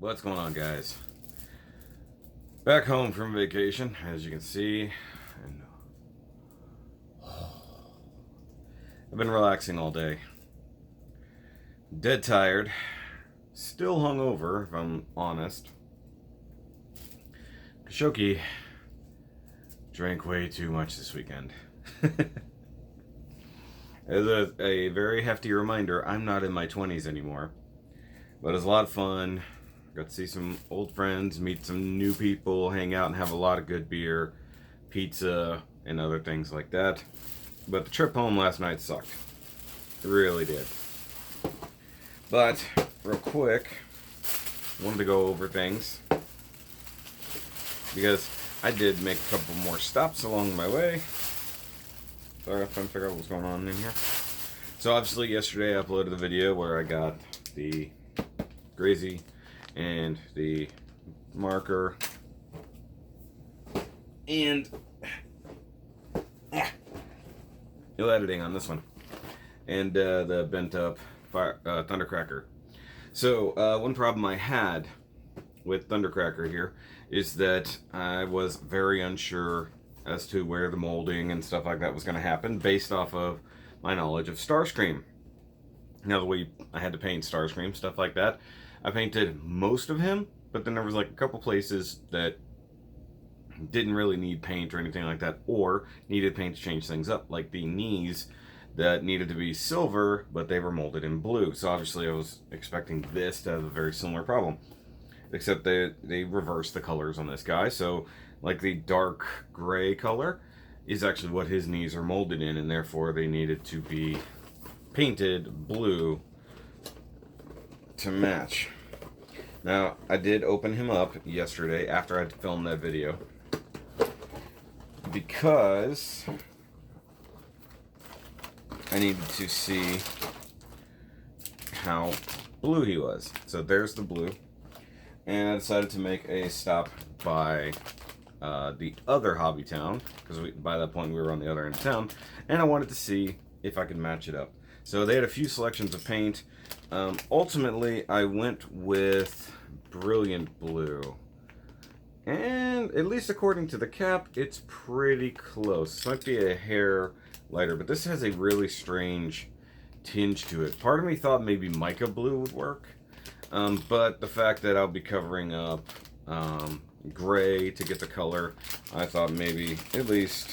What's going on, guys? Back home from vacation, as you can see, and I've been relaxing all day. Dead tired, still hungover, if I'm honest. Kashoki drank way too much this weekend. As a very hefty reminder, I'm not in my 20s anymore, but it was a lot of fun. Got to see some old friends, meet some new people, hang out and have a lot of good beer, pizza, and other things like that. But the trip home last night sucked. It really did. But, real quick, wanted to go over things. Because I did make a couple more stops along my way. Sorry, I'm trying to figure out what's going on in here. So obviously yesterday I uploaded the video where I got the Grazy and the marker and no editing on this one, and the bent up Thundercracker. So one problem I had with Thundercracker here is that I was very unsure as to where the molding and stuff like that was going to happen based off of my knowledge of Starscream. Now the way I had to paint Starscream, stuff like that, I painted most of him, but then there was like a couple places that didn't really need paint or anything like that, or needed paint to change things up, like the knees that needed to be silver, but they were molded in blue. So obviously I was expecting this to have a very similar problem, except they reversed the colors on this guy. So like the dark gray color is actually what his knees are molded in, and therefore they needed to be painted blue to match. Now, I did open him up yesterday after I filmed that video because I needed to see how blue he was. So there's the blue. And I decided to make a stop by the other hobby town, because by that point we were on the other end of town, and I wanted to see if I could match it up. So they had a few selections of paint. Ultimately, I went with Brilliant Blue. And at least according to the cap, it's pretty close. This might be a hair lighter, but this has a really strange tinge to it. Part of me thought maybe Mica Blue would work. But the fact that I'll be covering up gray to get the color, I thought maybe at least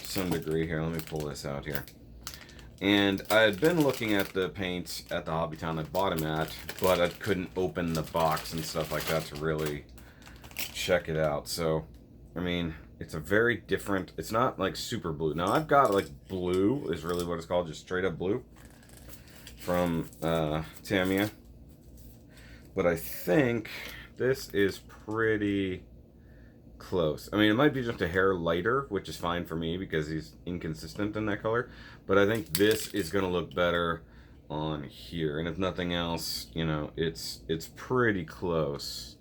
some degree here. Let me pull this out here. And I had been looking at the paints at the hobby town I bought them at, but I couldn't open the box and stuff like that to really check it out. So, I mean, it's a very different, it's not like super blue. Now I've got like blue is really what it's called, just straight up blue from Tamiya. But I think this is pretty close. I mean, it might be just a hair lighter, which is fine for me because he's inconsistent in that color, but I think this is going to look better on here. And if nothing else, you know, it's pretty close.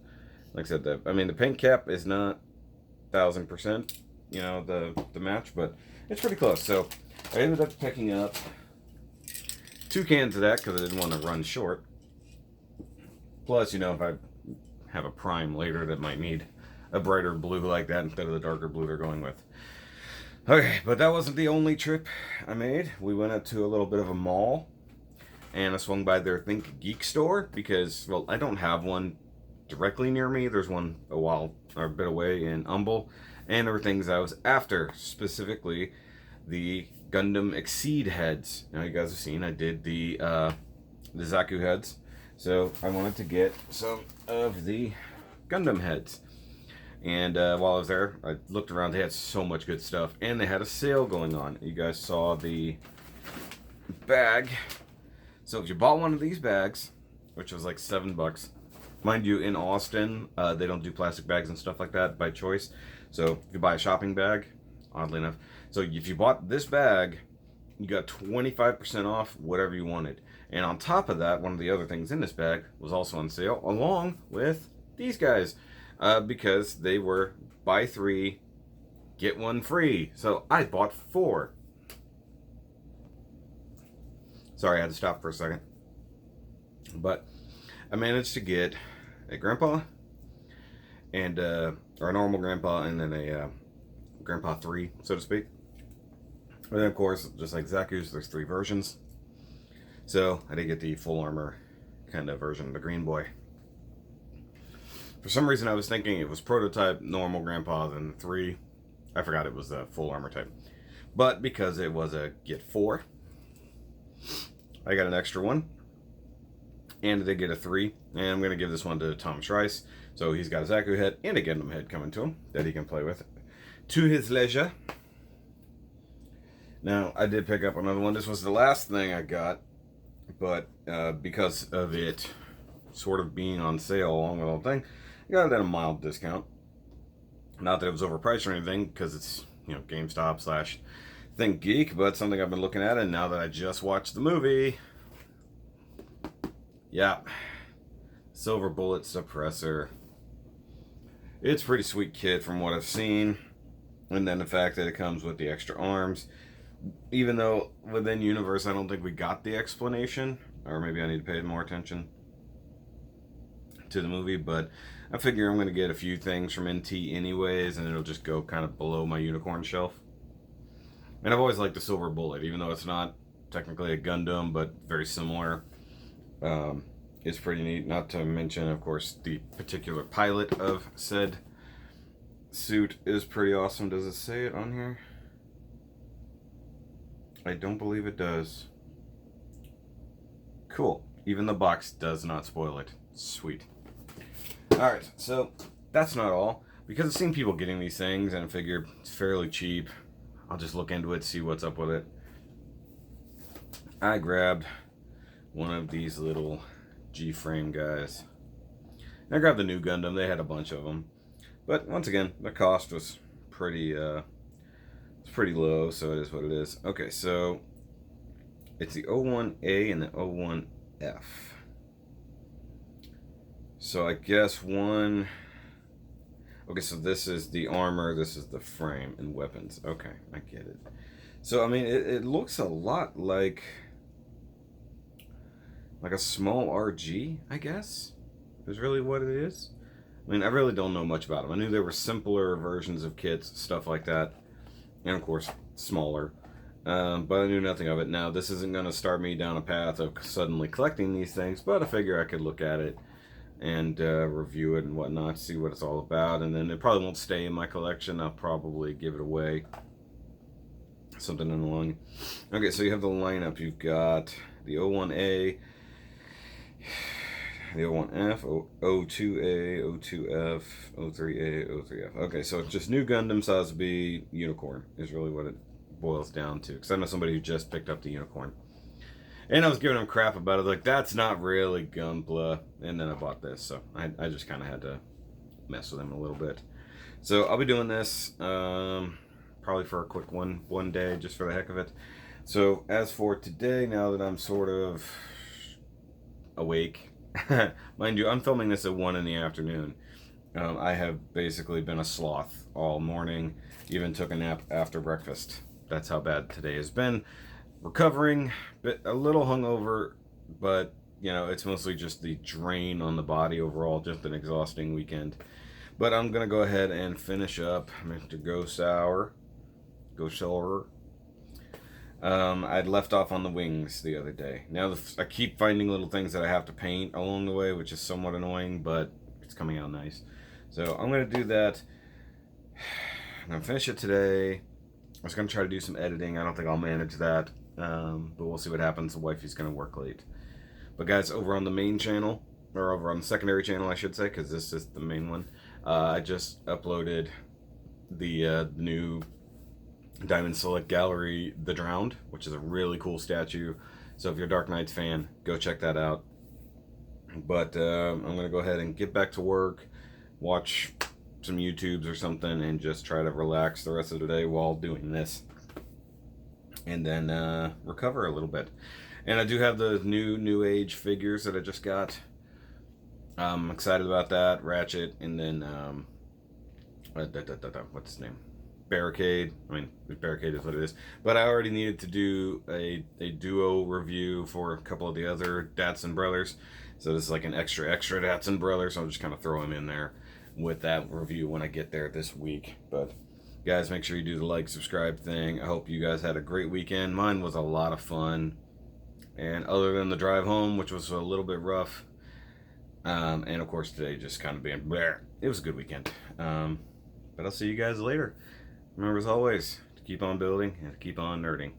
Like I said, I mean, the paint cap is not 1000%, you know, the match, but it's pretty close. So I ended up picking up 2 cans of that because I didn't want to run short. Plus, you know, if I have a prime later that might need a brighter blue like that instead of the darker blue they're going with. Okay, but that wasn't the only trip I made. We went up to a little bit of a mall, and I swung by their Think Geek store because, well, I don't have one directly near me. There's one a bit away in Humble, and there were things I was after, specifically the Gundam Exceed heads. Now you guys have seen I did the Zaku heads, so I wanted to get some of the Gundam heads. And while I was there, I looked around. They had so much good stuff, and they had a sale going on. You guys saw the bag. So if you bought one of these bags, which was like $7, mind you, in Austin, they don't do plastic bags and stuff like that by choice. So if you buy a shopping bag, oddly enough, so if you bought this bag, you got 25% off whatever you wanted. And on top of that, one of the other things in this bag was also on sale, along with these guys. Because they were buy 3, get 1 free. So I bought 4. Sorry, I had to stop for a second. But I managed to get a grandpa, and or a normal grandpa, and then a grandpa 3, so to speak. And then, of course, just like Zaku's, there's 3 versions. So I did get the full armor kind of version of the green boy. For some reason, I was thinking it was prototype, normal grandpa, then 3. I forgot it was the full armor type. But because it was a get 4, I got an extra one. And I did get a 3. And I'm going to give this one to Thomas Rice. So he's got a Zaku head and a Gundam head coming to him that he can play with to his leisure. Now, I did pick up another one. This was the last thing I got. But because of it sort of being on sale along with the whole thing, I got it at a mild discount. Not that it was overpriced or anything, because it's, you know, GameStop / Think Geek, but something I've been looking at, and now that I just watched the movie, yeah, Silver Bullet Suppressor. It's a pretty sweet kit from what I've seen, and then the fact that it comes with the extra arms. Even though within universe I don't think we got the explanation, or maybe I need to pay more attention to the movie, but I figure I'm going to get a few things from NT anyways, and it'll just go kind of below my unicorn shelf. And I've always liked the Silver Bullet, even though it's not technically a Gundam, but very similar. It's pretty neat, not to mention, of course, the particular pilot of said suit is pretty awesome. Does it say it on here? I don't believe it does. Cool. Even the box does not spoil it. Sweet. Alright, so that's not all. Because I've seen people getting these things and I figure it's fairly cheap. I'll just look into it, see what's up with it. I grabbed one of these little G-frame guys. And I grabbed the new Gundam. They had a bunch of them. But once again, the cost was pretty low, so it is what it is. Okay, so it's the O1A and the O1F. So I guess one... Okay, so this is the armor, this is the frame and weapons. Okay, I get it. So, I mean, it looks a lot like a small RG, I guess, is really what it is. I mean, I really don't know much about them. I knew there were simpler versions of kits, stuff like that. And, of course, smaller. But I knew nothing of it. Now, this isn't going to start me down a path of suddenly collecting these things, but I figure I could look at it and review it and whatnot, see what it's all about. And then it probably won't stay in my collection. I'll probably give it away. Something in the line. Okay, so you have the lineup. You've got the O1A, the O1F, O2A, O2F, O3A, O3F. Okay, so it's just new Gundam size B Unicorn is really what it boils down to. Because I know somebody who just picked up the Unicorn. And I was giving him crap about it, like, that's not really Gunpla. And then I bought this, so I just kind of had to mess with him a little bit. So I'll be doing this probably for a quick one day, just for the heck of it. So as for today, now that I'm sort of awake, mind you, I'm filming this at 1 in the afternoon. I have basically been a sloth all morning, even took a nap after breakfast. That's how bad today has been. Recovering, a little hungover, but you know, it's mostly just the drain on the body overall, just an exhausting weekend. But I'm gonna go ahead and finish up Mr. Go Sour. I'd left off on the wings the other day. Now I keep finding little things that I have to paint along the way, which is somewhat annoying, but it's coming out nice. So I'm gonna do that. I'm gonna finish it today. I was gonna try to do some editing. I don't think I'll manage that. But we'll see what happens. The wifey's going to work late. But guys, over on the main channel, or over on the secondary channel, I should say, because this is the main one, I just uploaded the new Diamond Select Gallery, The Drowned, which is a really cool statue. So if you're a Dark Knights fan, go check that out. But I'm going to go ahead and get back to work, watch some YouTubes or something, and just try to relax the rest of the day while doing this. And then recover a little bit. And I do have the new age figures that I just got. I'm excited about that. Ratchet, and then what's his name? Barricade. I mean, Barricade is what it is. But I already needed to do a duo review for a couple of the other Datsun brothers. So this is like an extra Datsun brother, so I'll just kind of throw him in there with that review when I get there this week. But guys, make sure you do the like, subscribe thing. I hope you guys had a great weekend. Mine was a lot of fun. And other than the drive home, which was a little bit rough, and of course today just kind of being bleh, it was a good weekend. But I'll see you guys later. Remember, as always, to keep on building and to keep on nerding.